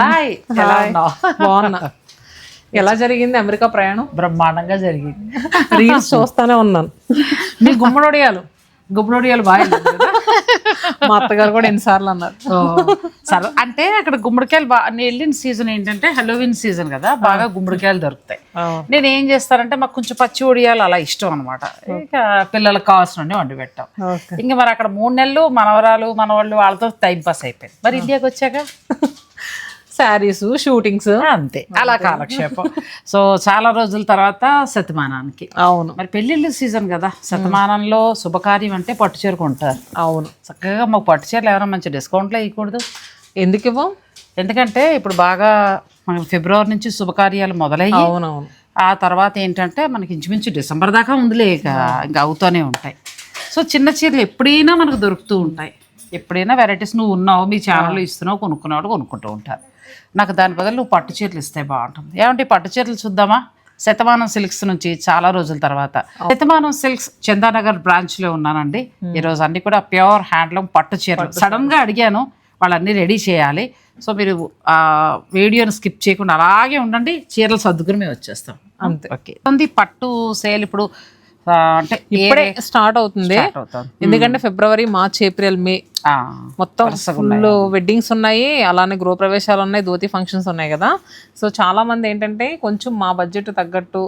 Hi ఎలా ఉన్నావు? బాగున్నా. ఎలా జరిగింది అమెరికా ప్రయాణం? బ్రహ్మాండంగా జరిగింది. రీల్స్ చూస్తానే ఉన్నాను. మీ గుమ్మడొడియాలు బాగా వెళ్ళింది కదా? మా అత్తగారు కూడా ఎన్నిసార్లు అన్నారు. సరే, అంటే అక్కడ గుమ్మడికాయలు బాగా నేను వెళ్ళిన సీజన్ ఏంటంటే హలోవిన్ సీజన్ కదా, బాగా గుమ్మడికాయలు దొరుకుతాయి. నేను ఏం చేస్తానంటే మాకు కొంచెం పచ్చి ఉడియాలు అలా ఇష్టం అనమాట. ఇక పిల్లలకు కావాల్సిన వండి పెట్టాం. ఇంకా మరి అక్కడ 3 నెలలు మనవరాలు మనవాళ్ళు వాళ్ళతో టైం పాస్ అయిపోయింది. మరి ఇండియాకి వచ్చాక శారీస్ షూటింగ్స్ అంతే, అలా కాలక్షేపం. సో చాలా రోజుల తర్వాత శతమానానికి. అవును, మరి పెళ్ళిళ్ళు సీజన్ కదా, శతమానంలో శుభకార్యం అంటే పట్టు చీర కొంటారు. అవును. చక్కగా మాకు పట్టు చీరలు ఎవరైనా మంచి డిస్కౌంట్లో ఇవ్వకూడదు? ఎందుకు ఇవ్వం? ఎందుకంటే ఇప్పుడు బాగా మనకి ఫిబ్రవరి నుంచి శుభకార్యాలు మొదలయ్యి, అవునవును, ఆ తర్వాత ఏంటంటే మనకి ఇంచుమించు డిసెంబర్ దాకా ఉందిలే, ఇంకా అవుతూనే ఉంటాయి. సో చిన్న చీరలు ఎప్పుడైనా మనకు దొరుకుతూ ఉంటాయి. ఎప్పుడైనా వెరైటీస్ నువ్వు ఉన్నావు, మీ ఛానల్లో ఇస్తున్నావు, కొనుక్కున్నావు, కొనుక్కుంటూ ఉంటారు. నాకు దాని బదులు నువ్వు పట్టు చీరలు ఇస్తే బాగుంటుంది. ఏమంటే పట్టు చీరలు చూద్దామా? శతమానం సిల్క్స్ నుంచి చాలా రోజుల తర్వాత. శతమానం సిల్క్స్ చందానగర్ బ్రాంచ్లో ఉన్నానండి. ఈరోజు అన్ని కూడా ప్యూర్ హ్యాండ్లూమ్ పట్టు చీరలు. సడన్గా అడిగాను, వాళ్ళన్నీ రెడీ చేయాలి. సో మీరు ఆ వీడియోని స్కిప్ చేయకుండా అలాగే ఉండండి, చీరలు సర్దుకుని మేము వచ్చేస్తాం. అంతే. ఓకే. పట్టు సేల్ ఇప్పుడు అంటే ఇప్పుడే స్టార్ట్ అవుతుంది. ఎందుకంటే ఫిబ్రవరి, మార్చ్, ఏప్రిల్, మే మొత్తం ఫుల్ వెడ్డింగ్స్ ఉన్నాయి, అలానే గృహప్రవేశాలు ఉన్నాయి, ధోతి ఫంక్షన్స్ ఉన్నాయి కదా. సో చాలా మంది ఏంటంటే కొంచెం మా బడ్జెట్ తగ్గట్టు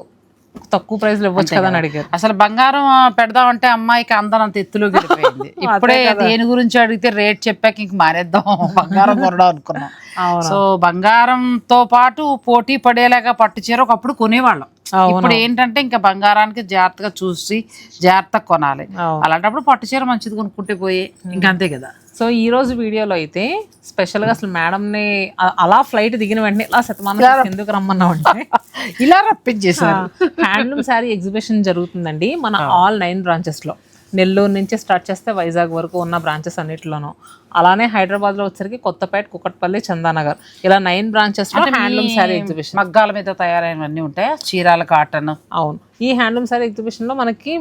తక్కువ ప్రైస్ లో ఇవ్వచ్చు కదా అని అడిగారు. అసలు బంగారం పెడదామంటే అమ్మాయికి అందనంత ఎత్తులో గెలిపోయింది. ఇప్పుడే దేని గురించి అడిగితే రేట్ చెప్పాక ఇంక మానేద్దాం, బంగారం కొనడం అనుకున్నాం. సో బంగారంతో పాటు పోటీ పడేలాగా పట్టు చీర ఒకప్పుడు కొనేవాళ్ళం. ఇప్పుడు ఏంటంటే ఇంకా బంగారానికి జాగ్రత్తగా చూసి జాగ్రత్తగా కొనాలి. అలాంటప్పుడు పట్టు చీర మంచిది కొనుక్కుంటే పోయి ఇంకా అంతే కదా. సో ఈ రోజు వీడియోలో అయితే స్పెషల్గా అసలు మేడంని అలా ఫ్లైట్ దిగిన వెంటనే ఇలా శతమానం ఎందుకు రమ్మన్నామంటే ఇలా రప్పించేసారు. హ్యాండ్లూమ్ శారీ ఎగ్జిబిషన్ జరుగుతుందండి మన ఆల్ 9 బ్రాంచెస్లో. నెల్లూరు నుంచి స్టార్ట్ చేస్తే వైజాగ్ వరకు ఉన్న బ్రాంచెస్ అన్నిటిలోనూ, అలానే హైదరాబాద్లో వచ్చరికి కొత్తపేట, కుకట్పల్లి, చందానగర్, ఇలా 9 బ్రాంచెస్లో హ్యాండ్లూమ్ శారీ ఎగ్జిబిషన్. మగ్గాల మీద తయారైనవన్నీ ఉంటాయి, చీరాల కాటన్. అవును. ఈ హ్యాండ్లూమ్ శారీ ఎగ్జిబిషన్లో మనకి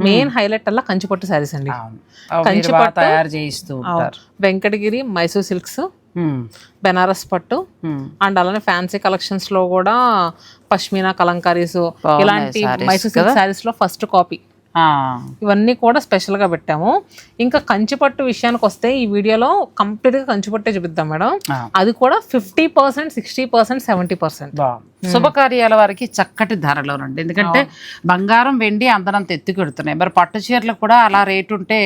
మెయిన్ హైలైట్ అలా కంచిపట్టు శారీస్ అండి. కంచిపట్టు తయారు చేయిస్తూ ఉంటారు. వెంకటగిరి, మైసూర్ సిల్క్స్, బెనారస్ పట్టు, అండ్ అలానే ఫ్యాన్సీ కలెక్షన్స్ లో కూడా పష్మీనా, కలంకారీస్, ఇలాంటి మైసూర్ సిల్క్ శారీస్ లో ఫస్ట్ కాపీ, ఇవన్నీ కూడా స్పెషల్ గా పెట్టాము. ఇంకా కంచిపట్టు విషయానికి వస్తే ఈ వీడియోలో కంప్లీట్ గా కంచిపట్టే చూపిద్దాం మేడం. అది కూడా 50%, 60%, 70%. శుభకార్యాల వారికి చక్కటి ధరలోనండి. ఎందుకంటే బంగారం, వెండి అందరంత ఎత్తుకెడుతున్నాయి. మరి పట్టు చీరలకు కూడా అలా రేటు ఉంటే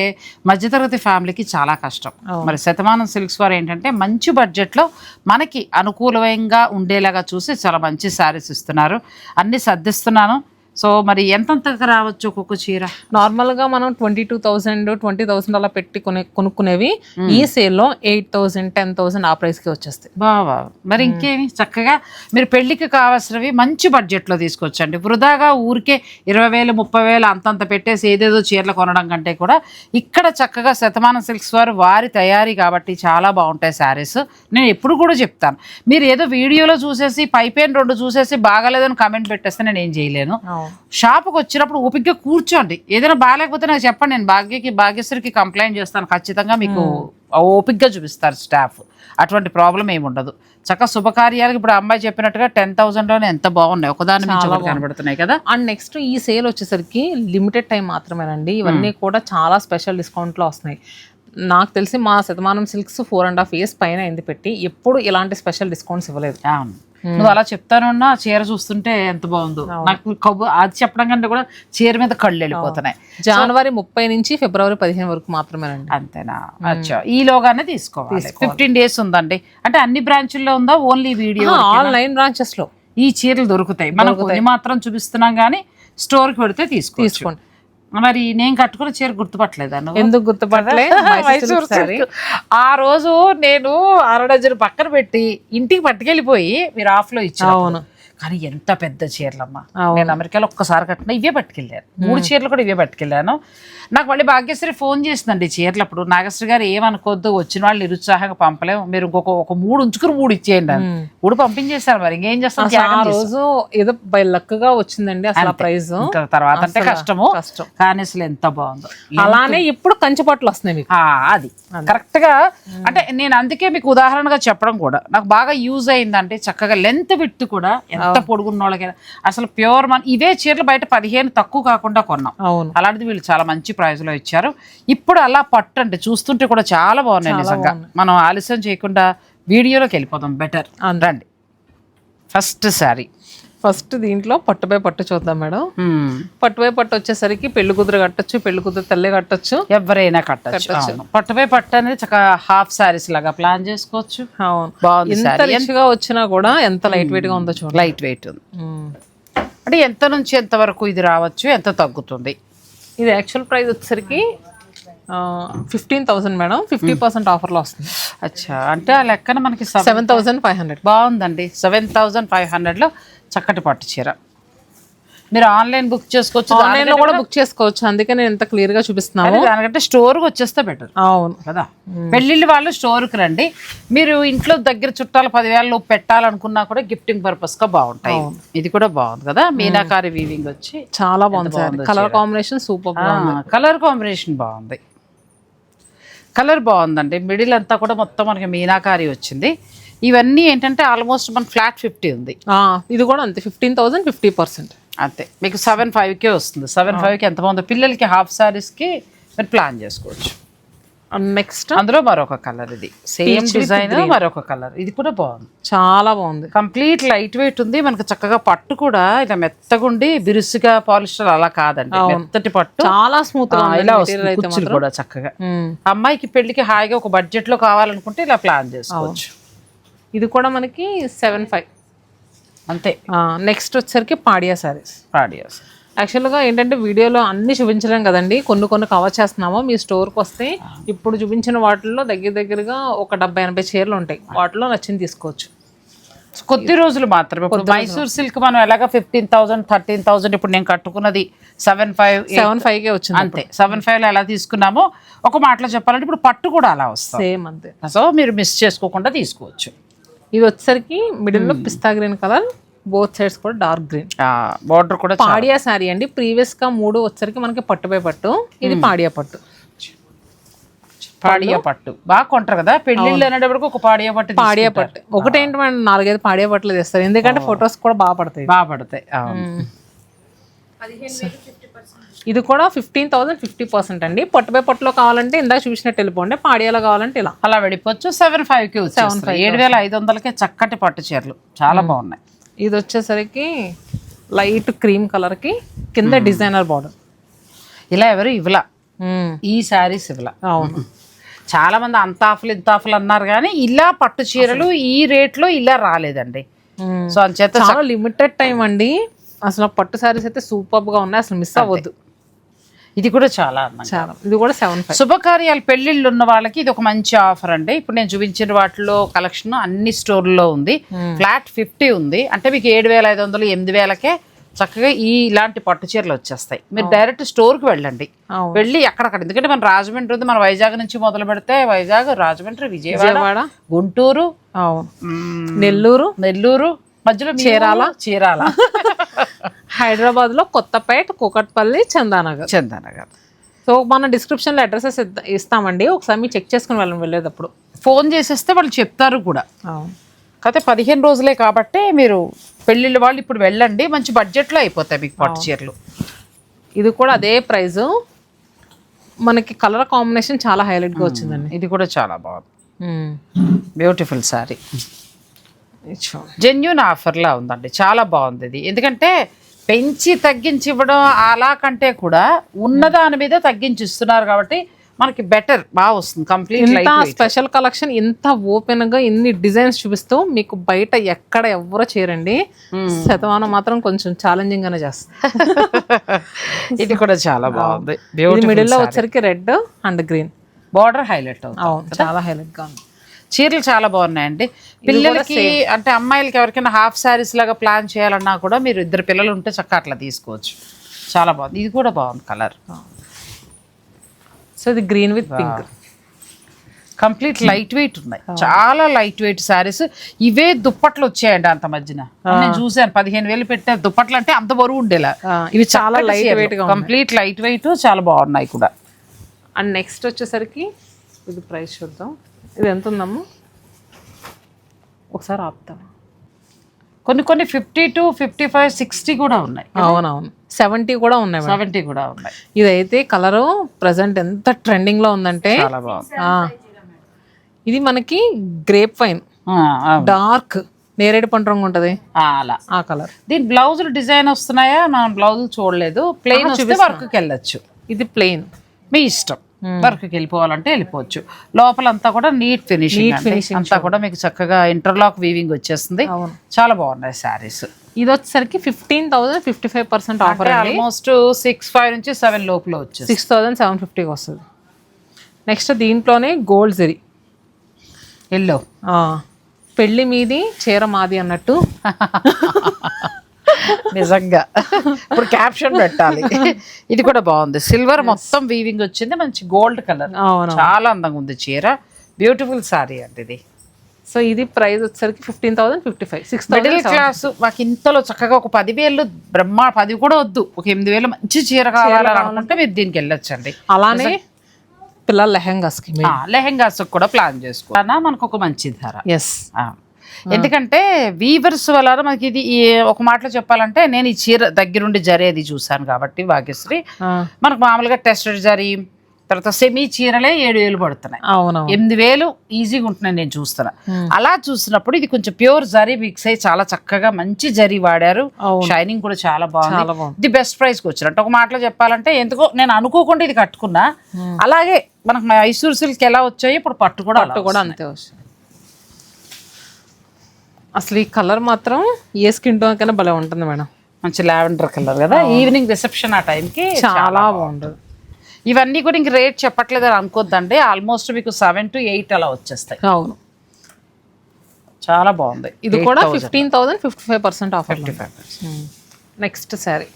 మధ్యతరగతి ఫ్యామిలీకి చాలా కష్టం. మరి శతమానం సిల్క్స్ వారు ఏంటంటే మంచి బడ్జెట్లో మనకి అనుకూలంగా ఉండేలాగా చూసి చాలా మంచి శారీస్ ఇస్తున్నారు. అన్ని సర్దిస్తున్నాను. సో మరి ఎంతగా రావచ్చు ఒక్కొక్క చీర? నార్మల్గా మనం 22,000, 20,000 అలా పెట్టి కొనుక్కునేవి ఈ సేల్లో 8,000, 10,000 ఆ ప్రైస్కి వచ్చేస్తాయి. బావా మరి ఇంకేమి, చక్కగా మీరు పెళ్లికి కావాల్సినవి మంచి బడ్జెట్లో తీసుకొచ్చండి. వృధాగా ఊరికే 20,000, 30,000 అంతంత పెట్టేసి ఏదేదో చీరలు కొనడం కంటే కూడా ఇక్కడ చక్కగా శతమానం సిల్క్స్ వారి తయారీ కాబట్టి చాలా బాగుంటాయి శారీస్. నేను ఎప్పుడు కూడా చెప్తాను, మీరు ఏదో వీడియోలో చూసేసి పైపైన 2 చూసేసి బాగాలేదని కామెంట్ పెట్టేస్తే నేను ఏం చేయలేను. షాప్కి వచ్చినప్పుడు ఓపికగా కూర్చోండి, ఏదైనా బాగాలేకపోతే నాకు చెప్పండి, నేను భాగ్యశ్రీకి కంప్లైంట్ చేస్తాను. ఖచ్చితంగా మీకు ఓపికగా చూపిస్తారు స్టాఫ్, అటువంటి ప్రాబ్లం ఏమి ఉండదు. చక్కగా శుభకార్యాలకు ఇప్పుడు అమ్మాయి చెప్పినట్టుగా 10,000లోనే ఎంత బాగున్నాయి, ఒకదాని నుంచి ఒకటి కనబడుతున్నాయి కదా. అండ్ నెక్స్ట్ ఈ సేల్ వచ్చేసరికి లిమిటెడ్ టైం మాత్రమేనండి. ఇవన్నీ కూడా చాలా స్పెషల్ డిస్కౌంట్లో వస్తున్నాయి. నాకు తెలిసి మా శతమానం సిల్క్స్ 4.5 years పైన అయింది పెట్టి, ఎప్పుడు ఇలాంటి స్పెషల్ డిస్కౌంట్స్ ఇవ్వలేదు. నువ్వు అలా చెప్తానున్నా చీర చూస్తుంటే ఎంత బాగుందో. నాకు అది చెప్పడం కంటే కూడా చీర మీద కళ్ళు వెళ్ళిపోతున్నాయి. జనవరి 30 నుంచి ఫిబ్రవరి 15 వరకు మాత్రమేనండి. అంతేనా? అచ్చా, ఈలోగానే తీసుకోవాలి. 15 days ఉందండి. అంటే అన్ని బ్రాంచుల్లో ఉందా, ఓన్లీ వీడియో? ఆల్ 9 బ్రాంచెస్లో ఈ చీరలు దొరుకుతాయి. మనం కొన్ని మాత్రం చూపిస్తున్నాం కానీ స్టోర్కి పెడితే తీసుకోండి. మరి నేను కట్టుకున్న చీర గుర్తుపట్టలేదా? ఎందుకు గుర్తుపట్టలేదు? ఆ రోజు నేను 6 డజన్ పక్కన పెట్టి ఇంటికి పట్టుకెళ్ళిపోయి మీరు ఆఫ్లో ఇచ్చారు. కానీ ఎంత పెద్ద చీరలమ్మా. నేను అమెరికాలో ఒక్కసారి కట్టిన ఇవే పట్టుకెళ్ళాను, 3 చీరలు కూడా ఇవే పట్టుకెళ్ళాను. నాకు మళ్ళీ భాగ్యశ్రీ ఫోన్ చేసిందండి చీరలు అప్పుడు, నాగశ్రీ గారు ఏమనుకోవద్దు, వచ్చిన వాళ్ళు నిరుత్సాహంగా పంపలేము, మీరు ఒక 3 ఉంచుకుని 3 ఇచ్చేయండి అని. 3 పంపించేశారు. మరి ఇంకేం చేస్తాం, ఆ రోజు ఏదో బై లక్ గా వచ్చిందండి అసలు ప్రైస్. తర్వాత అంటే కష్టము, కానీ అసలు ఎంత బాగుందో. అలానే ఇప్పుడు కంచి పట్లు వస్తున్నాయి మీకు. అది కరెక్ట్ గా అంటే నేను అందుకే మీకు ఉదాహరణగా చెప్పడం కూడా నాకు బాగా యూజ్ అయిందంటే, చక్కగా లెంత్ విడ్త్ కూడా ఎంత పొడుగున్న వాళ్ళకైనా అసలు ప్యూర్ ఇవే చీరలు బయట 15 తక్కువ కాకుండా కొన్నాం. అలాంటిది వీళ్ళు చాలా మంచి ప్రైస్ లో ఇచ్చారు. ఇప్పుడు అలా పట్టు అంటే చూస్తుంటే కూడా చాలా బాగున్నాయి నిజంగా. మనం ఆలస్యం చేయకుండా వీడియోలోకి వెళ్ళిపోదాం బెటర్. రండి ఫస్ట్ శారీ. ఫస్ట్ దీంట్లో పట్టు బై పట్టు చూద్దాం మేడం. పట్టు బై పట్టు వచ్చేసరికి పెళ్లి కూతురు కట్టొచ్చు, పెళ్లి కూతురు తల్లి కట్టొచ్చు, ఎవరైనా కట్టచ్చు. పట్టు బై పట్టు అనేది చక్కగా హాఫ్ శారీస్ లాగా ప్లాన్ చేసుకోవచ్చు. బాగుంది. ఎంత రిచ్ గా వచ్చినా కూడా ఎంత లైట్ వెయిట్ గా ఉందో చూడండి. లైట్ వెయిట్ ఉంది అంటే ఎంత నుంచి ఎంత వరకు ఇది రావచ్చు, ఎంత తగ్గుతుంది? ఇది యాక్చువల్ ప్రైస్ వచ్చేసరికి 15,000 మేడం, 50% ఆఫర్లో వస్తుంది. అచ్చా, అంటే ఆ లెక్కన మనకి 7,500. బాగుందండి. 7,500లో చక్కటి పట్టు చీర. మీరు ఆన్లైన్ బుక్ చేసుకోవచ్చు, ఆన్లైన్ లో కూడా బుక్ చేసుకోవచ్చు. అందుకే నేను ఎంత క్లియర్ గా చూపిస్తున్నాను. దానికంటే స్టోర్కి వచ్చేస్తే బెటర్. అవును కదా, పెళ్ళిళ్ళు వాళ్ళు స్టోర్కి రండి. మీరు ఇంట్లో దగ్గర చుట్టాలు 10,000 పెట్టాలనుకున్నా కూడా గిఫ్టింగ్ పర్పస్ గా బాగుంటాయి. ఇది కూడా బాగుంది కదా, మీనాకారి వీవింగ్ వచ్చి చాలా బాగుంది. Colour combination super. Colour combination బాగుంది. కలర్ బాగుందండి. మిడిల్ అంతా కూడా మొత్తం మనకి మీనాకారి వచ్చింది. ఇవన్నీ ఏంటంటే ఆల్మోస్ట్ మన ఫ్లాట్ 50 ఉంది. ఇది కూడా అంతే 15,000 50%. అంతే మీకు 7,500కే వస్తుంది. 7,500కి ఎంత బాగుంది. పిల్లలకి హాఫ్ శారీస్కి మీరు ప్లాన్ చేసుకోవచ్చు. నెక్స్ట్ అందులో మరొక కలర్, ఇది సేమ్ డిజైన్ మరొక కలర్. ఇది కూడా బాగుంది, చాలా బాగుంది. కంప్లీట్ లైట్ వెయిట్ ఉంది. మనకు చక్కగా పట్టు కూడా ఇలా మెత్తగుండి బిరుసుగా పాలిస్టర్ అలా కాదండి, మెత్తటి పట్టు చాలా స్మూత్ గా ఇలా వస్తుంది. కుచ్చులు కూడా చక్కగా అమ్మాయికి పెళ్లికి హాయిగా ఒక బడ్జెట్ లో కావాలనుకుంటే ఇలా ప్లాన్ చేసుకోవచ్చు. ఇది కూడా మనకి 7,500 అంతే. నెక్స్ట్ వచ్చేసరికి పాడియా సారీస్. పాడియాస్ యాక్చువల్గా ఏంటంటే వీడియోలో అన్ని చూపించలేం కదండి, కొన్ని కవర్ చేస్తున్నాము. మీ స్టోర్కి వస్తే ఇప్పుడు చూపించిన వాటిల్లో దగ్గరగా ఒక 70-80 చీరలు ఉంటాయి. వాటిలో నచ్చింది తీసుకోవచ్చు. కొద్ది రోజులు మాత్రమే. ఇప్పుడు మైసూర్ సిల్క్ మనం ఎలాగా 15,000 13,000 ఇప్పుడు నేను కట్టుకున్నది 7,500కే వచ్చింది. అంతే 7,500లో ఎలా తీసుకున్నామో ఒక మాటలో చెప్పాలంటే ఇప్పుడు పట్టు కూడా అలా వస్తుంది సేమ్ అంతే. సో మీరు మిస్ చేసుకోకుండా తీసుకోవచ్చు. ఇది వచ్చేసరికి మిడిల్ లో పిస్తా గ్రీన్ కలర్, బోత్ సైడ్స్ కూడా డార్క్ గ్రీన్. బార్డర్ కూడా పాడియా శారీ అండి. ప్రీవియస్ గా 3 వచ్చేసరికి మనకి పట్టు బై పట్టు, ఇది పాడియా పట్టు. పాడియా పట్టు బాగా కొంటారు కదా పెళ్లిళ్ళు అనేటప్పటికి ఒక పాడియా పట్టు. పాడియా పట్టు ఒకటేంటి మనం 4-5 పాడియా పట్టులు తెస్తారు, ఎందుకంటే ఫొటోస్ కూడా బాగా పడతాయి. ఇది కూడా 15,000 50% అండి. పట్టు బై పట్టులో కావాలంటే ఇందాక చూసినట్టు వెళ్ళిపోండి, పాడియాలో కావాలంటే ఇలా అలా వెళ్ళిపోవచ్చు. 7,500కి 7,500కే చక్కటి పట్టు చీరలు చాలా బాగున్నాయి. ఇది వచ్చేసరికి లైట్ క్రీమ్ కలర్ కి కింద డిజైనర్ బార్డర్. ఇలా ఎవరు ఇవ్వలా ఈ శారీస్ ఇవ్వలా. అవును, చాలా మంది అంత ఆఫ్లు ఇంత ఆఫ్లు అన్నారు కానీ ఇలా పట్టు చీరలు ఈ రేట్లో ఇలా రాలేదండి. సో అంచేత చాలా లిమిటెడ్ టైం అండి. అసలు పట్టు శారీస్ అయితే సూపర్ గా ఉన్నాయి, అసలు మిస్ అవ్వద్దు. ఇది కూడా చాలా ఇది కూడా 7,500. శుభకార్యాలు పెళ్లిళ్ళు ఉన్న వాళ్ళకి ఇది ఒక మంచి ఆఫర్ అండి. ఇప్పుడు నేను చూపించిన వాటిలో కలెక్షన్ అన్ని స్టోర్లో ఉంది. ఫ్లాట్ 50 ఉంది అంటే మీకు 7,500 8,000కే చక్కగా ఇలాంటి పట్టు చీరలు వచ్చేస్తాయి. మీరు డైరెక్ట్ స్టోర్కి వెళ్ళండి, వెళ్ళి అక్కడక్కడ. ఎందుకంటే మన రాజమండ్రి ఉంది, మన వైజాగ్ నుంచి మొదలు పెడితే వైజాగ్, రాజమండ్రి, విజయవాడ, గుంటూరు, నెల్లూరు మధ్యలో చీరాల హైదరాబాద్ లో కొత్తపేట, కూకట్పల్లి, చందానగర్. సో మన డిస్క్రిప్షన్ లో అడ్రసెస్ ఇస్తామండి, ఒకసారి మీరు చెక్ చేసుకుని వెళ్ళేటప్పుడు ఫోన్ చేసేస్తే వాళ్ళు చెప్తారు కూడా. కాకపోతే 15 రోజులే కాబట్టి మీరు పెళ్ళిళ్ళ వాళ్ళు ఇప్పుడు వెళ్ళండి, మంచి బడ్జెట్లో అయిపోతాయి మీకు పట్టు చీరలు. ఇది కూడా అదే ప్రైస్. మనకి కలర్ కాంబినేషన్ చాలా హైలైట్ గా వచ్చిందండి. ఇది కూడా చాలా బాగుంది, బ్యూటిఫుల్ సారీ. జెన్యూన్ ఆఫర్లా ఉందండి, చాలా బాగుంది ఇది. ఎందుకంటే పెంచి తగ్గించి ఇవ్వడం అలా కంటే కూడా ఉన్నదాని మీద తగ్గించి ఇస్తున్నారు కాబట్టి మనకి బెటర్ బాగా వస్తుంది. కంప్లీట్ స్పెషల్ కలెక్షన్ ఇంత ఓపెన్ గా ఇన్ని డిజైన్స్ చూపిస్తూ మీకు బయట ఎక్కడ ఎవరో చేరండి. శతమానం మాత్రం కొంచెం ఛాలెంజింగ్ గానే చేస్తుంది. ఇది కూడా చాలా బాగుంది. మిడిల్ లో వచ్చరికి red and green border highlight అవుతుంది. చాలా హైలైట్ గా ఉంది. చీరలు చాలా బాగున్నాయండి. పిల్లలకి అంటే అమ్మాయిలకి ఎవరికైనా హాఫ్ శారీస్ లాగా ప్లాన్ చేయాలన్నా కూడా మీరు 2 పిల్లలు ఉంటే చక్కగా అట్లా తీసుకోవచ్చు. చాలా బాగుంది. ఇది కూడా బాగుంది కలర్. సో ఇది green with pink, complete light weight ఉన్నాయి, చాలా లైట్ వెయిట్ శారీస్. ఇవే దుప్పట్లు వచ్చాయండి అంత మధ్యన, నేను చూసాను 15,000 పెట్టే దుప్పట్లు అంటే అంత బరువు ఉండేలా. ఇవి చాలా light weight, complete light weight, చాలా బాగున్నాయి కూడా. అండ్ నెక్స్ట్ వచ్చేసరికి ఇది ప్రైస్ చూద్దాం. ఇది ఎంత ఉందమ్మా ఒకసారి ఆపుతాం. కొన్ని 50 to 55, 60 కూడా ఉన్నాయి. అవునవును, 70 కూడా ఉన్నాయి, 70 కూడా ఉన్నాయి. ఇదైతే కలరు ప్రజెంట్ ఎంత ట్రెండింగ్ లో ఉందంటే చాలా బాగుంది. ఇది మనకి గ్రేప్ వైన్ డార్క్ నేరేడు పండు రంగు ఉంటది అలా, ఆ కలర్. దీని బ్లౌజులు డిజైన్ వస్తున్నాయా? మనం బ్లౌజులు చూడలేదు. ప్లెయిన్ వస్తే వర్క్కి వెళ్ళొచ్చు. ఇది ప్లెయిన్, మీ ఇష్టం. వర్క్కి వెళ్ళిపోవాలంటే వెళ్ళిపోవచ్చు. లోపలంతా కూడా నీట్ ఫినిషింగ్ అంతా కూడా మీకు చక్కగా ఇంటర్లాక్ వీవింగ్ వచ్చేస్తుంది. చాలా బాగున్నాయి శారీస్. ఇది వచ్చేసరికి 15,000 55% ఆఫర్, ఆల్మోస్ట్ 6,500 నుంచి 7 లోపల వచ్చేసి 6,750 వస్తుంది. నెక్స్ట్ దీంట్లోనే గోల్డ్ జరీ ఎల్లో, పెళ్లి మీది చీర మాది అన్నట్టు నిజంగా ఇప్పుడు క్యాప్షన్ పెట్టాలి. ఇది కూడా బాగుంది. సిల్వర్ మొత్తం వీవింగ్ వచ్చింది, మంచి గోల్డ్ కలర్, చాలా అందంగా ఉంది చీర. బ్యూటిఫుల్ సారీ అండి ఇది. సో ఇది ప్రైస్ వచ్చేసరికి 15,055, 6,000. మిడిల్ క్లాస్ మాకు ఇంతలో చక్కగా ఒక 10,000 బ్రహ్మ 10 కూడా వద్దు, ఒక 8,000 మంచి చీర కావాలని అనుకుంటే మీరు దీనికి వెళ్ళొచ్చండి. అలానే పిల్లల లెహెంగాస్ కూడా ప్లాన్ చేసుకోవాలన్నా మనకు ఒక మంచి ధర. ఎస్, ఎందుకంటే వీవర్స్ వల్ల మనకి ఇది ఒక మాటలో చెప్పాలంటే, నేను ఈ చీర దగ్గరుండి జరేది చూసాను కాబట్టి భాగ్యశ్రీ, మనకు మామూలుగా టెస్టెడ్ జరీ తర్వాత సెమీ చీరలే 7,000 పడుతున్నాయి, 8,000 ఈజీగా ఉంటున్నాయి నేను చూస్తున్నా. అలా చూసినప్పుడు ఇది కొంచెం ప్యూర్ జరీ మిక్స్ అయ్యి చాలా చక్కగా మంచి జరీ వాడారు, షైనింగ్ కూడా చాలా బాగుంది. ఇది బెస్ట్ ప్రైస్కి వచ్చినట్టు ఒక మాటలో చెప్పాలంటే. ఎందుకో నేను అనుకోకుండా ఇది కట్టుకున్నా, అలాగే మనకు మైసూర్ సిల్క్ ఎలా వచ్చాయి ఇప్పుడు పట్టు కూడా అంతే వస్తాయి. అసలు ఈ కలర్ మాత్రం ఏ స్కిన్ టోన్ కన్నా భలే ఉంటుంది మేడం. మంచి లావెండర్ కలర్ కదా, ఈవినింగ్ రిసెప్షన్ ఆ టైంకి చాలా బాగుంటుంది. ఇవన్నీ కూడా ఇంక రేట్ చెప్పట్లేదు అని అనుకోద్దండి, ఆల్మోస్ట్ మీకు 7 to 8 అలా వచ్చేస్తాయి. అవును, చాలా బాగుంది. ఇది కూడా 15,000 55% ఆఫర్. నెక్స్ట్ శారీ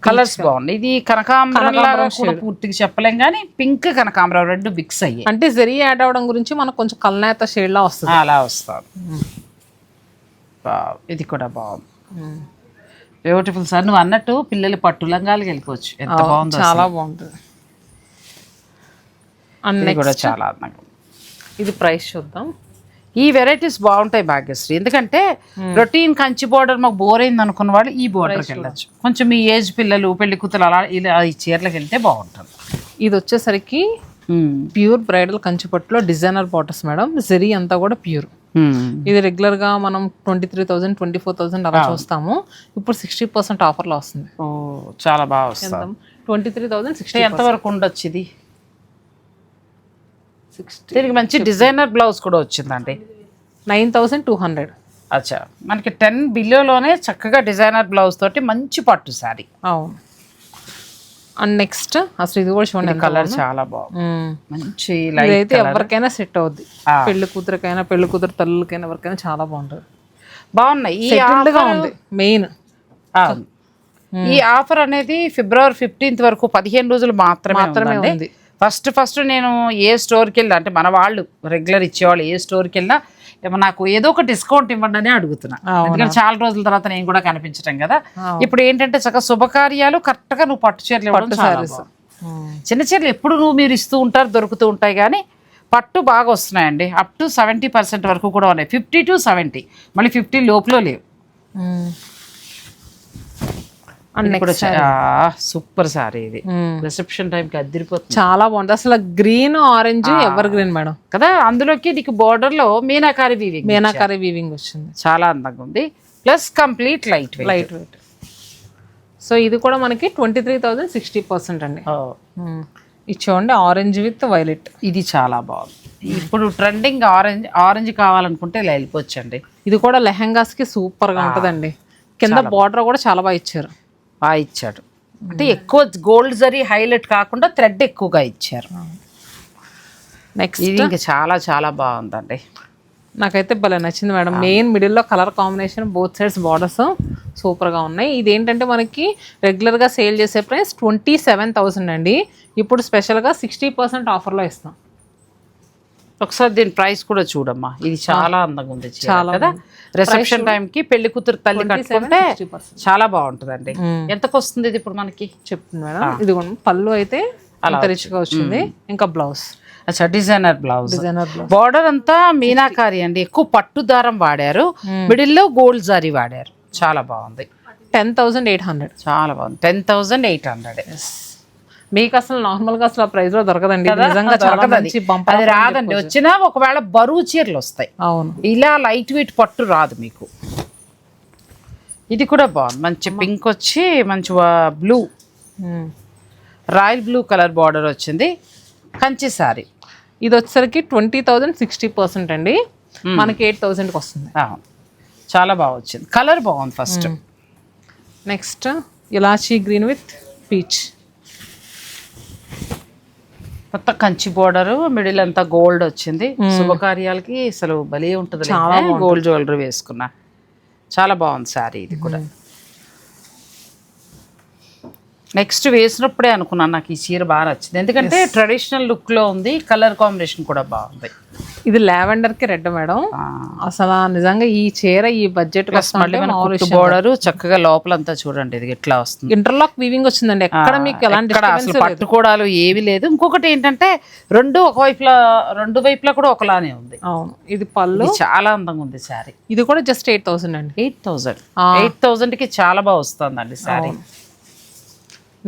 కలర్స్ బాగుంది. ఇది కనకాంబరం పూర్తిగా చెప్పలేం కానీ పింక్ కనకాంబరం 2 మిక్స్ అయ్యాయి. అంటే జరీ యాడ్ అవడం గురించి మనకు కొంచెం కల్నేత షేడ్ లా వస్తుంది, అలా వస్తుంది. ఇది కూడా బాగుంది, బ్యూటిఫుల్ సార్. నువ్వు అన్నట్టు పిల్లలు పట్టు లంగాలకి వెళ్ళిపోవచ్చు, ఎంత బాగుంది, చాలా బాగుంటుంది. కూడా చాలా అందంగా. ఇది ప్రైస్ చూద్దాం. ఈ వెరైటీస్ బాగుంటాయి భాగ్యశ్రీ, ఎందుకంటే రొటీన్ కంచి బోర్డర్ మాకు బోర్ అయింది అనుకున్న వాళ్ళు ఈ బోర్డర్కి వెళ్ళచ్చు. కొంచెం మీ ఏజ్ పిల్లలు పెళ్లి కూతురు అలా ఇలా ఈ చీరలకు వెళ్తే బాగుంటుంది. ఇది వచ్చేసరికి ప్యూర్ బ్రైడల్ కంచిపట్టులో డిజైనర్ బాటర్స్ మేడం. జరీ అంతా కూడా ప్యూర్. ఇది రెగ్యులర్ గా మనం 23,000 24,000 అలా చూస్తాము, ఇప్పుడు 60% ఆఫర్ లో వస్తుంది. చాలా బాగా వస్తుంది. 23,060 ఎంత వరకు ఉండొచ్చు ఇది? దీనికి మంచి డిజైనర్ బ్లౌజ్ కూడా వచ్చిందండి, 9,200. అచ్చా, మనకి 10 బిలోలోనే చక్కగా డిజైనర్ బ్లౌజ్ తోటి మంచి పట్టు సారీ. అవును. అండ్ నెక్స్ట్ అసలు ఇది కూడా చూడండి, కలర్ చాలా బాగుంది, మంచి లైట్. అయితే ఎవరికైనా సెట్ అవుద్ది, పెళ్లి కూతురికైనా పెళ్లి కూతురు తల్లులకైనా ఎవరికైనా చాలా బాగుంటుంది. బాగున్నాయి. ఉంది మెయిన్ ఈ ఆఫర్ అనేది February 15th వరకు 15 రోజులు మాత్రమే ఉంది. ఫస్ట్ నేను ఏ స్టోర్కి వెళ్ళినా, అంటే మన వాళ్ళు రెగ్యులర్ ఇచ్చేవాళ్ళు ఏ స్టోర్కి వెళ్ళినా నాకు ఏదో ఒక డిస్కౌంట్ ఇవ్వండి అని అడుగుతున్నా, ఎందుకంటే చాలా రోజుల తర్వాత నేను కూడా కనిపించటం కదా. ఇప్పుడు ఏంటంటే చక్కగా శుభకార్యాలు కరెక్ట్గా నువ్వు పట్టు చీరలు ఇవ్వడం, చిన్న చీరలు ఎప్పుడు మీరు ఇస్తూ ఉంటారు, దొరుకుతూ ఉంటాయి, కానీ పట్టు బాగా వస్తున్నాయండి. అప్ టు 70% వరకు కూడా ఉన్నాయి, 50 to 70, మళ్ళీ 50 లోపల లేవు. సూపర్ సారీ ఇది, రిసెప్షన్ టైం కి అదిరిపోతుంది, చాలా బాగుంది. అసలు green orange ever green madam కదా, అందులోకి నీకు బోర్డర్ లో మీనాకారి వీవింగ్ వచ్చింది, చాలా అందంగా ఉంది. Plus complete light weight. So ఇది కూడా మనకి 23,000 60% అండి. ఇది చూడండి, ఆరెంజ్ విత్ వైలెట్, ఇది చాలా బాగుంది. ఇప్పుడు ట్రెండింగ్ ఆరెంజ్ కావాలనుకుంటే ఇలా వెళ్ళిపోవచ్చండి. ఇది కూడా లెహెంగాస్ కి సూపర్ గా ఉంటదండి. కింద బార్డర్ కూడా చాలా బాగా ఇచ్చారు, అంటే ఎక్కువ గోల్డ్ జరీ హైలైట్ కాకుండా థ్రెడ్ ఎక్కువగా ఇచ్చారు. నెక్స్ట్ ఇది ఇంకా చాలా చాలా బాగుందండి. నాకైతే భలే నచ్చింది మేడం. మెయిన్ మిడిల్లో colour combination, both sides borders సూపర్గా ఉన్నాయి. ఇది ఏంటంటే మనకి రెగ్యులర్గా సేల్ చేసే ప్రైస్ 27,000 అండి. ఇప్పుడు స్పెషల్గా 60% ఆఫర్లో ఇస్తాం. ఒకసారి దీని ప్రైస్ కూడా చూడమ్మా. ఇది చాలా అందంగా ఉంది చాలా కదా. రిసెప్షన్ టైంకి పెళ్లి కూతురు తల్లి కట్టుకుంటే చాలా బాగుంటుందండి. ఎంతకు వస్తుంది ఇది ఇప్పుడు మనకి? చెప్తుంది మేడం. ఇది పళ్ళు అయితే అంత రిచ్గా వచ్చింది. ఇంకా బ్లౌజ్ అచ్చా డిజైనర్ బ్లౌజ్. బార్డర్ అంతా మీనాకారి అండి. ఎక్కువ పట్టు దారం వాడారు, మిడిల్లో గోల్డ్ జరీ వాడారు. చాలా బాగుంది. 10,800. చాలా బాగుంది. 10,800. మీకు అసలు నార్మల్ గా అసలు ప్రైస్ లో దొరకదండి. నిజంగా చాలా మంచి బంపర్. అది రాదండి. వచ్చినా ఒకవేళ బరువు చీరలు వస్తాయి. అవును, ఇలా లైట్ వెయిట్ పట్టు రాదు మీకు. ఇది కూడా బాగుంది. మంచి పింక్ వచ్చి మంచి blue, royal blue colour border వచ్చింది. కంచి సారీ. ఇది వచ్చేసరికి 20,000 60% అండి. మనకి 8,000కి వస్తుంది. చాలా బాగా వచ్చింది. కలర్ బాగుంది. First next elaichi green with peach. మొత్తం కంచి బోర్డర్, మిడిల్ అంతా గోల్డ్ వచ్చింది. శుభకార్యాలకి అసలు భలే ఉంటుంది. గోల్డ్ జ్యువెలరీ వేసుకున్నా చాలా బాగుంది సారీ. ఇది కూడా నెక్స్ట్ వేసినప్పుడే అనుకున్నాను నాకు ఈ చీర బాగా నచ్చింది. ఎందుకంటే ట్రెడిషనల్ లుక్ లో ఉంది. కలర్ కాంబినేషన్ కూడా బాగుంది. ఇది లావెండర్ కి రెడ్ మేడం. అసలు నిజంగా ఈ చీర ఈ బడ్జెట్ బోర్డర్ చక్కగా లోపలంతా చూడండి. ఇది ఎట్లా వస్తుంది. ఇంటర్లాక్ వీవింగ్ వచ్చిందండి. ఎక్కడ మీకు ఎలాంటి పట్టుకోవడాలు ఏవి లేదు. ఇంకొకటి ఏంటంటే రెండు వైపులా కూడా ఒకలానే ఉంది. అవును, ఇది పళ్ళు చాలా అందంగా ఉంది సారీ. ఇది కూడా జస్ట్ 8,000 అండి. 8,000 కి చాలా బాగా వస్తుందండి sorry.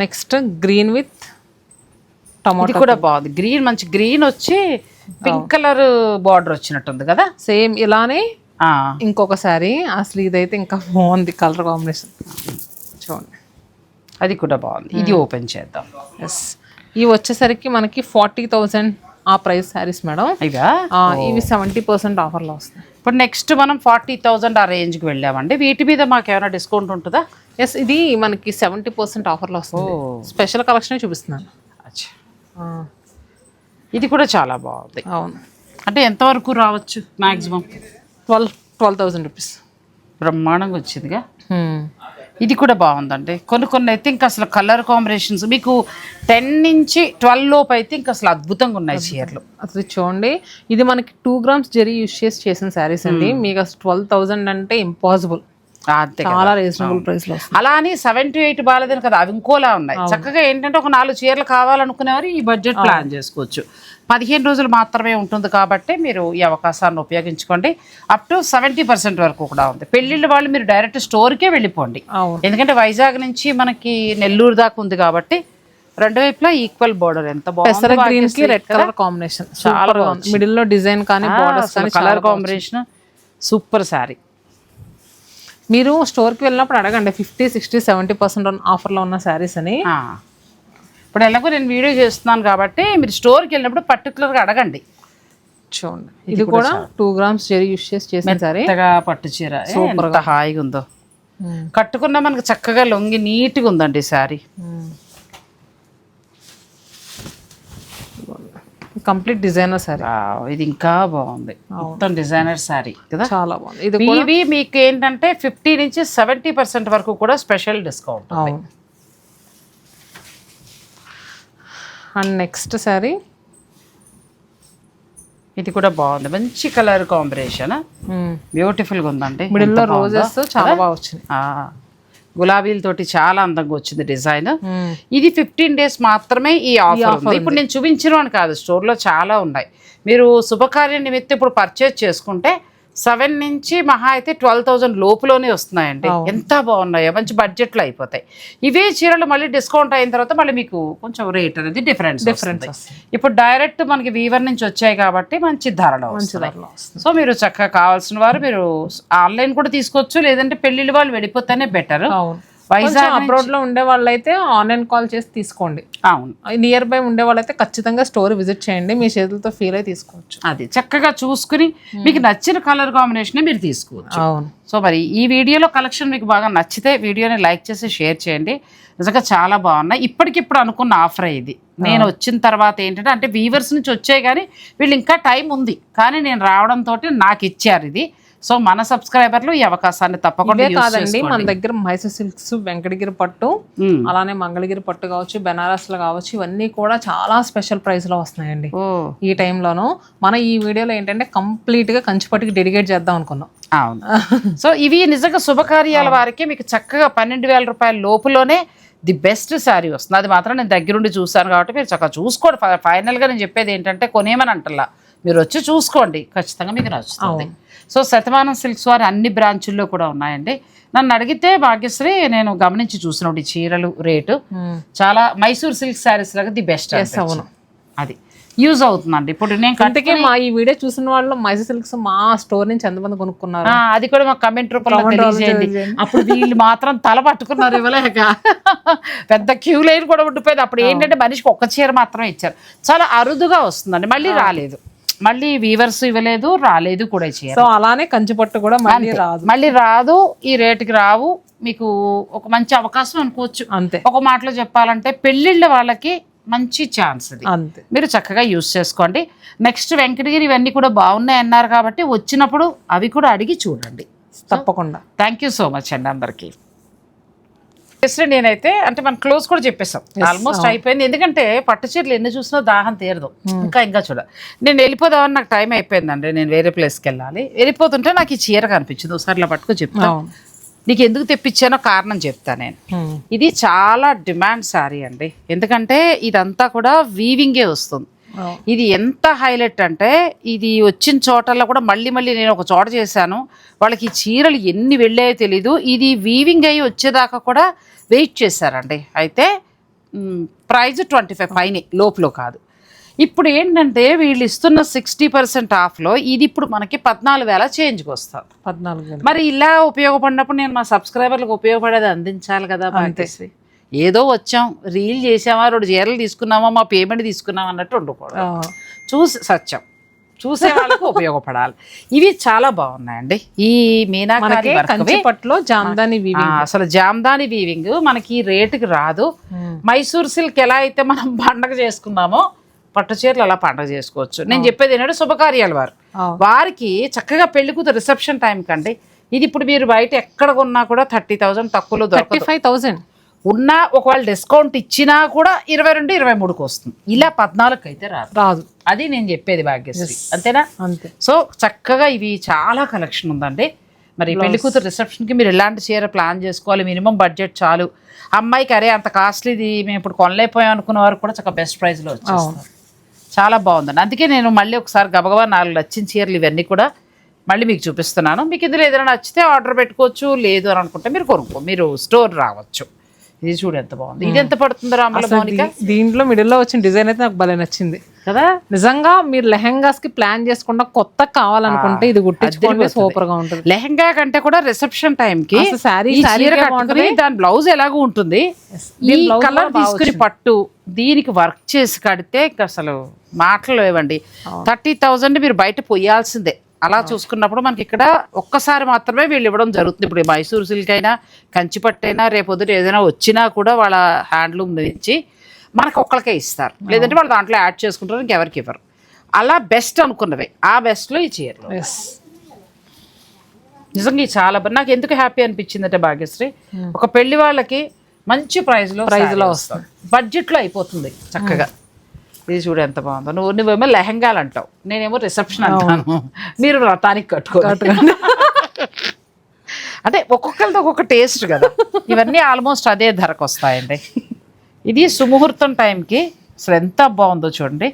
Next green with tomato కూడా బాగుంది. గ్రీన్ మంచి గ్రీన్ వచ్చి పింక్ కలర్ బార్డర్ వచ్చినట్టుంది కదా. సేమ్ ఇలానే ఇంకొక సారీ. అసలు ఇదైతే ఇంకా బాగుంది కలర్ కాంబినేషన్ చూడండి. అది కూడా బాగుంది. ఇది ఓపెన్ చేద్దాం. ఎస్, ఇవి వచ్చేసరికి మనకి 40,000 ఆ ప్రైస్ శారీస్ మేడం. ఇవి 70% ఆఫర్లో వస్తాయి. ఇప్పుడు నెక్స్ట్ మనం 40,000 ఆ రేంజ్కి వెళ్ళామండి. వీటి మీద మాకు ఏమైనా డిస్కౌంట్ ఉంటుందా? ఎస్, ఇది మనకి 70% ఆఫర్లో వస్తుంది. స్పెషల్ కలెక్షన్ చూపిస్తున్నాను. ఇది కూడా చాలా బాగుంది. అవును, అంటే ఎంతవరకు రావచ్చు? Maximum 12,000 rupees. బ్రహ్మాండంగా వచ్చిందిగా. ఇది కూడా బాగుందండి. కొన్ని అయితే ఇంకా అసలు కలర్ కాంబినేషన్స్ మీకు 10 నుంచి 12 లోపు అయితే ఇంకా అసలు అద్భుతంగా ఉన్నాయి చీరలు. అసలు చూడండి, ఇది మనకి 2 గ్రామ్స్ జరీ యూజ్ చేసిన శారీస్ అండి. మీకు అసలు 12,000 అంటే ఇంపాసిబుల్. చాలా రీజనబుల్ ప్రైస్ లో. అలా అని 7 to 8 బాలేదని కదా, అవి ఇంకోలా ఉన్నాయి. చక్కగా ఏంటంటే ఒక 4 చీరలు కావాలనుకునేవారు ఈ బడ్జెట్ ప్లాన్ చేసుకోవచ్చు. 15 రోజులు మాత్రమే ఉంటుంది కాబట్టి మీరు ఈ అవకాశాన్ని ఉపయోగించుకోండి. అప్ టు 70% వరకు కూడా ఉంది. పెళ్లిళ్ళ వాళ్ళు మీరు డైరెక్ట్ స్టోర్కే వెళ్ళిపోండి. ఎందుకంటే వైజాగ్ నుంచి మనకి నెల్లూరు దాకా ఉంది కాబట్టి రెండు వైపులా ఈక్వల్ బోర్డర్. ఎంత బాగుంది. గ్రీన్ కి రెడ్ కలర్ కాంబినేషన్ చాలా బాగుంది. మిడిల్ లో డిజైన్ కానీ బోర్డర్స్ కానీ కలర్ కాంబినేషన్ సూపర్ సారీ. మీరు స్టోర్కి వెళ్ళినప్పుడు అడగండి 50, 60, 70% ఆఫర్లో ఉన్న శారీస్ అని. ఇప్పుడు ఎలాగో నేను వీడియో చేస్తున్నాను కాబట్టి మీరు స్టోర్కి వెళ్ళినప్పుడు పర్టికులర్గా అడగండి. చూడండి, ఇది కూడా 2 గ్రామ్స్ జరీ యూజ్ చేసిన సారీ. పట్టు చీర సూపర్గా హాయిగా ఉందో. కట్టుకున్నా మనకు చక్కగా లొంగి నీట్గా ఉందండి సారీ. Complete designer sorry. ఇది ఇంకా బాగుంది. మొత్తం డిజైనర్ సారీ కదా, చాలా బాగుంది. ఇవి మీకు ఏంటంటే 50 నుంచి 70% వరకు కూడా special discount. And next sorry ఇది కూడా బాగుంది. మంచి కలర్ కాంబినేషన్, బ్యూటిఫుల్ గా ఉందండి. మిడిల్ లో రోజెస్ చాలా బాగా వచ్చింది. గులాబీలతోటి చాలా అందంగా వచ్చింది డిజైన్. ఇది 15 days మాత్రమే ఈ ఆఫర్ ఉంది. ఇప్పుడు నేను చూపించను అని కాదు, స్టోర్ లో చాలా ఉన్నాయి. మీరు శుభకార్య నిమిత్తం ఇప్పుడు పర్చేజ్ చేసుకుంటే 7 నుంచి మహా అయితే 12,000 లోపులోనే వస్తున్నాయండి. ఎంత బాగున్నాయో, మంచి బడ్జెట్ లో అయిపోతాయి. ఇవే చీరలు మళ్ళీ డిస్కౌంట్ అయిన తర్వాత మళ్ళీ మీకు కొంచెం రేట్ అనేది డిఫరెన్స్. ఇప్పుడు డైరెక్ట్ మనకి వీవర్ నుంచి వచ్చాయి కాబట్టి మంచి ధరలో వస్తుంది. సో మీరు చక్కగా కావాల్సిన వారు మీరు ఆన్లైన్ కూడా తీసుకోవచ్చు, లేదంటే పెళ్లిళ్ళ వాళ్ళు వెళ్ళిపోతేనే బెటర్. వైజాగ్ అబ్రాడ్ లో ఉండే వాళ్ళైతే ఆన్లైన్ కాల్ చేసి తీసుకోండి. అవును, నియర్ బై ఉండే వాళ్ళైతే ఖచ్చితంగా స్టోర్ విజిట్ చేయండి, మీ చేతులతో ఫీల్ అయి తీసుకోవచ్చు. అది చక్కగా చూసుకుని మీకు నచ్చిన కలర్ కాంబినేషన్ మీరు తీసుకోవచ్చు. అవును. సో మరి ఈ వీడియోలో కలెక్షన్ మీకు బాగా నచ్చితే వీడియోని లైక్ చేసి షేర్ చేయండి. నిజంగా చాలా బాగున్నాయి. ఇప్పటికిప్పుడు అనుకున్న ఆఫర్ ఇది. నేను వచ్చిన తర్వాత ఏంటంటే అంటే వీవర్స్ నుంచి వచ్చాయి కానీ వీళ్ళు ఇంకా టైం ఉంది, కానీ నేను రావడంతో నాకు ఇచ్చారు ఇది. సో మన సబ్స్క్రైబర్లు ఈ అవకాశాన్ని తప్పకుండా కాదండి, మన దగ్గర మైసూర్ సిల్క్స్, వెంకటగిరి పట్టు, అలానే మంగళగిరి పట్టు కావచ్చు, బెనారస్లు కావచ్చు, ఇవన్నీ కూడా చాలా స్పెషల్ ప్రైస్ లో వస్తున్నాయండి ఈ టైంలోను. మన ఈ వీడియోలో ఏంటంటే కంప్లీట్ గా కంచిపట్టుకి డెడికేట్ చేద్దాం అనుకున్నాం. అవును. సో ఇవి నిజంగా శుభకార్యాల వారికి మీకు చక్కగా 12,000 రూపాయల లోపులోనే ది బెస్ట్ శారీ వస్తుంది. అది మాత్రం నేను దగ్గరుండి చూసాను కాబట్టి మీరు చక్కగా చూసుకోండి. ఫైనల్గా నేను చెప్పేది ఏంటంటే కొనేమని అంటల్లా, మీరు వచ్చి చూసుకోండి, ఖచ్చితంగా మీకు నచ్చుతుంది. సో శతమానం సిల్క్స్ వారి అన్ని బ్రాంచుల్లో కూడా ఉన్నాయండి. నన్ను అడిగితే భాగ్యశ్రీ నేను గమనించి చూసినప్పుడు ఈ చీరలు రేటు చాలా మైసూర్ సిల్క్ శారీస్ లాగా ది బెస్ట్. అవును, అది యూజ్ అవుతుందండి. ఇప్పుడు నేను అందుకే మా ఈ వీడియో చూసిన వాళ్ళు మైసూర్ సిల్క్స్ మా స్టోర్ నుంచి ఎంతమంది కొనుక్కున్నారు అది కూడా మా కమెంట్ రూపంలో తెలియజేయండి. అప్పుడు వీళ్ళు మాత్రం తల పట్టుకున్నారు ఇవ్వలేక, పెద్ద క్యూ లైన్ కూడా ఉండిపోయింది. అప్పుడు ఏంటంటే మనిషికి ఒక్క చీర మాత్రమే ఇచ్చారు. చాలా అరుదుగా వస్తుందండి, మళ్ళీ రాలేదు, మళ్ళీ వీవర్స్ ఇవ్వలేదు, రాలేదు కూడా చీర. సో అలానే కంచిపట్టు కూడా మళ్ళీ రాదు, ఈ రేటుకి రావు. మీకు ఒక మంచి అవకాశం అనుకోవచ్చు. అంతే, ఒక మాటలో చెప్పాలంటే పెళ్ళిళ్ళ వాళ్ళకి మంచి ఛాన్స్ ఇది, అంతే, మీరు చక్కగా యూజ్ చేసుకోండి. నెక్స్ట్ వెంకటగిరి ఇవన్నీ కూడా బాగున్నాయి అన్నారు కాబట్టి వచ్చినప్పుడు అవి కూడా అడిగి చూడండి తప్పకుండా. థ్యాంక్ యూ సో మచ్ అండి అందరికీ. నేనైతే అంటే మనం క్లోజ్ కూడా చెప్పేసాం, ఆల్మోస్ట్ అయిపోయింది. ఎందుకంటే పట్టు చీరలు ఎన్ని చూసినా దాహం తీరదు, ఇంకా చూడ. నేను వెళ్ళిపోదామని నాకు టైం అయిపోయిందండి, నేను వేరే ప్లేస్కి వెళ్ళాలి. వెళ్ళిపోతుంటే నాకు ఈ చీర కనిపించింది, ఒకసారి ఇలా పట్టుకో చెప్తాను. నీకు ఎందుకు తెప్పించానో కారణం చెప్తా నేను. ఇది చాలా డిమాండ్ శారీ అండి, ఎందుకంటే ఇదంతా కూడా వీవింగే వస్తుంది. ఇది ఎంత హైలైట్ అంటే ఇది వచ్చిన చోటల్లో కూడా మళ్ళీ నేను ఒక చోట చేశాను, వాళ్ళకి ఈ చీరలు ఎన్ని వెళ్ళాయో తెలీదు. ఇది వీవింగ్ అయ్యి వచ్చేదాకా కూడా వెయిట్ చేశారండి. అయితే ప్రైజ్ 25 పైన, లోపల కాదు. ఇప్పుడు ఏంటంటే వీళ్ళు ఇస్తున్న 60% ఆఫ్లో ఇది ఇప్పుడు మనకి 14,000 చేంజ్కి వస్తుంది. 14,000 మరి ఇలా ఉపయోగపడినప్పుడు నేను మా సబ్స్క్రైబర్లకు ఉపయోగపడేది అందించాలి కదా. ఏదో వచ్చాం, రీల్ చేసామా, 2 చీరలు తీసుకున్నామా, మా పేమెంట్ తీసుకున్నామా అన్నట్టు ఉండకూడదు. సత్యం చూసే వాళ్ళకు ఉపయోగపడాలి. ఇవి చాలా బాగున్నాయండి. ఈ మీనాకారి పట్టులో జామ్దాని వీవింగ్, అసలు జామ్దాని వీవింగ్ మనకి ఈ రేటుకి రాదు. మైసూర్ సిల్క్ ఎలా అయితే మనం పండగ చేసుకున్నామో పట్టు చీరలు అలా పండగ చేసుకోవచ్చు. నేను చెప్పేది ఏంటంటే శుభకార్యాలు వారికి చక్కగా పెళ్లి కూతురు రిసెప్షన్ టైం కండి. ఇది ఇప్పుడు మీరు బయట ఎక్కడ కొన్నా కూడా 30,000 తక్కువలో 35,000 ఉన్నా, ఒకవేళ డిస్కౌంట్ ఇచ్చినా కూడా 22-23కి వస్తుంది. ఇలా 14కి అయితే రాదు. అది నేను చెప్పేది భాగ్యశ్రీ, అంతేనా? అంతే. సో చక్కగా ఇవి చాలా కలెక్షన్ ఉందండి. మరి పెళ్లి కూతురు రిసెప్షన్కి మీరు ఎలాంటి చీర ప్లాన్ చేసుకోవాలి, మినిమం బడ్జెట్ చాలు. అమ్మాయికి అరే అంత కాస్ట్లీది మేము ఇప్పుడు కొనలేకపోయాం అనుకున్న వారు కూడా చక్కగా బెస్ట్ ప్రైస్లో వచ్చేస్తారు. చాలా బాగుందండి. అందుకే నేను మళ్ళీ ఒకసారి గబగబా 4 నచ్చిన చీరలు ఇవన్నీ కూడా మళ్ళీ మీకు చూపిస్తున్నాను. మీకు ఇందులో ఏదైనా నచ్చితే ఆర్డర్ పెట్టుకోవచ్చు, లేదు అని అనుకుంటే మీరు స్టోర్ రావచ్చు. ఇది చూడు ఎంత బాగుంది. ఇది ఎంత పడుతుంది రామల మౌనిక? దీంట్లో మిడిల్లో వచ్చిన డిజైన్ అయితే నాకు భలే నచ్చింది కదా. నిజంగా మీరు లెహెంగాస్ కి ప్లాన్ చేసుకుంటా కొత్త కావాలనుకుంటే ఇది గుట్టించుకోండి, సూపర్ గా ఉంటుంది. లెహెంగా కంటే కూడా రిసెప్షన్ టైం కి దాని బ్లౌజ్ ఎలాగో ఉంటుంది. ఈ కలర్ తీసుకుని పట్టు దీనికి వర్క్ చేసి కడితే అసలు మాటలు లేవండి. 30,000 మీరు బయట పోయాల్సిందే. అలా చూసుకున్నప్పుడు మనకి ఇక్కడ ఒక్కసారి మాత్రమే వీళ్ళు ఇవ్వడం జరుగుతుంది. ఇప్పుడు మైసూర్ సిల్క్ అయినా, కంచిపట్టు అయినా, రేపొద్దుట ఏదైనా వచ్చినా కూడా వాళ్ళ హ్యాండ్లూమ్ నుంచి మనకు ఒక్కరికే ఇస్తారు, లేదంటే వాళ్ళు దాంట్లో యాడ్ చేసుకుంటారు, ఇంకెవరికి ఇవ్వరు. అలా బెస్ట్ అనుకున్నవే, ఆ బెస్ట్లో ఈ చీరలు నిజంగా చాలా నాకు ఎందుకు హ్యాపీ అనిపించిందంటే భాగ్యశ్రీ, ఒక పెళ్లి వాళ్ళకి మంచి ప్రైజ్లో వస్తుంది, బడ్జెట్లో అయిపోతుంది చక్కగా. ఇది చూడు ఎంత బాగుందో. నువ్వేమో లెహంగాలు అంటావు, నేనేమో రిసెప్షన్ అంటాను, మీరు వ్రతానికి కట్టుకోండి. అంటే ఒక్కొక్కరితో ఒక్కొక్క టేస్ట్ కదా. ఇవన్నీ ఆల్మోస్ట్ అదే ధరకు వస్తాయండి. ఇది సుముహూర్తం టైంకి అసలు ఎంత బాగుందో చూడండి.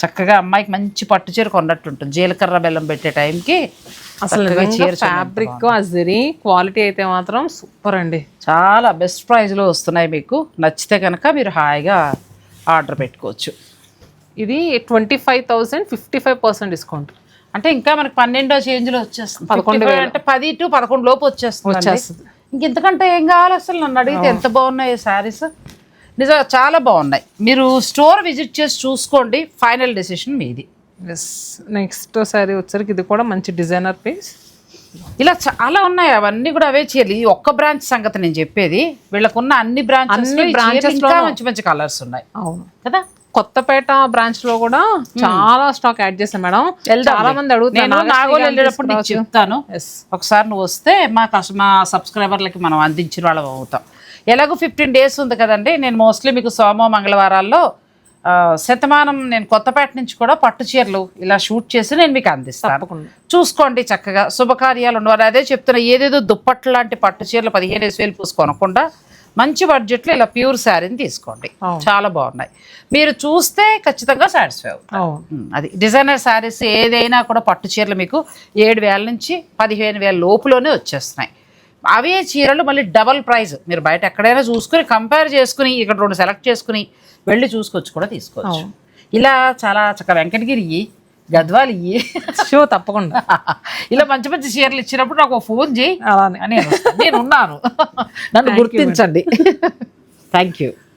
చక్కగా అమ్మాయికి మంచి పట్టు చీర కొన్నట్టు ఉంటుంది. జీలకర్ర బెల్లం పెట్టే టైంకి అసలు చీర ఫ్యాబ్రిక్ అజరీ క్వాలిటీ అయితే మాత్రం సూపర్ అండి. చాలా బెస్ట్ ప్రైస్లో వస్తున్నాయి. మీకు నచ్చితే కనుక మీరు హాయిగా ఆర్డర్ పెట్టుకోవచ్చు. ఇది 25,000 55% డిస్కౌంట్, అంటే ఇంకా మనకి 12 చేంజ్లో వచ్చేస్తుంది. 11 అంటే 10 to 11 లోపు వచ్చేస్తుంది. ఇంకెంతకంటే ఏం కావాలి అసలు? నన్ను అడిగితే ఎంత బాగున్నాయి శారీస్, నిజంగా చాలా బాగున్నాయి. మీరు స్టోర్ విజిట్ చేసి చూసుకోండి, ఫైనల్ డెసిషన్ మీది. ఎస్. నెక్స్ట్ సారీ వచ్చరికి ఇది కూడా మంచి డిజైనర్ పీస్. ఇలా చాలా ఉన్నాయి, అవన్నీ కూడా అవే చీరలు. ఈ ఒక్క బ్రాంచ్ సంగతి నేను చెప్పేది, వీళ్ళకున్న అన్ని బ్రాంచెస్ ఇంకా మంచి మంచి కలర్స్ ఉన్నాయి. అవును కదా. కొత్తపేట బ్రాంచ్ లో కూడా చాలా స్టాక్ యాడ్ చేసాం మేడం. చాలా మంది నేను నాగోలు వెళ్ళేటప్పుడు నీకు అడుగుతున్నారు. చెప్తాను, ఒకసారి నువ్వు వస్తే మా సబ్స్క్రైబర్లకి మనం అందించిన వాళ్ళం అవుతాం. ఎలాగో 15 days ఉంది కదండి. నేను మోస్ట్లీ మీకు సోమ మంగళవారాల్లో శతమానం నేను కొత్తపేట నుంచి కూడా పట్టు చీరలు ఇలా షూట్ చేసి నేను మీకు అందిస్తాను. చూసుకోండి చక్కగా, శుభకార్యాలు ఉండవాలి. అదే చెప్తున్నా, ఏదేదో దుప్పట్లు లాంటి పట్టు చీరలు 15,000 పూసి కొనకుండా మంచి బడ్జెట్లో ఇలా ప్యూర్ శారీని తీసుకోండి, చాలా బాగున్నాయి. మీరు చూస్తే ఖచ్చితంగా సాటిస్ఫై అవుతారు. అది డిజైనర్ శారీస్ ఏదైనా కూడా పట్టు చీరలు మీకు 7,000 నుంచి 15,000 లోపులోనే వచ్చేస్తున్నాయి. అవే చీరలు మళ్ళీ డబల్ ప్రైస్. మీరు బయట ఎక్కడైనా చూసుకుని కంపేర్ చేసుకుని ఇక్కడ 2 సెలెక్ట్ చేసుకుని వెళ్ళి చూసుకొచ్చి కూడా తీసుకోవచ్చు. ఇలా చాలా చక్కగా వెంకటగిరి గద్వాలు తప్పకుండా ఇలా మంచి మంచి చీరలు ఇచ్చినప్పుడు నాకు ఫోన్ చేయి, నేను ఉన్నాను, నన్ను గుర్తించండి. Thank you.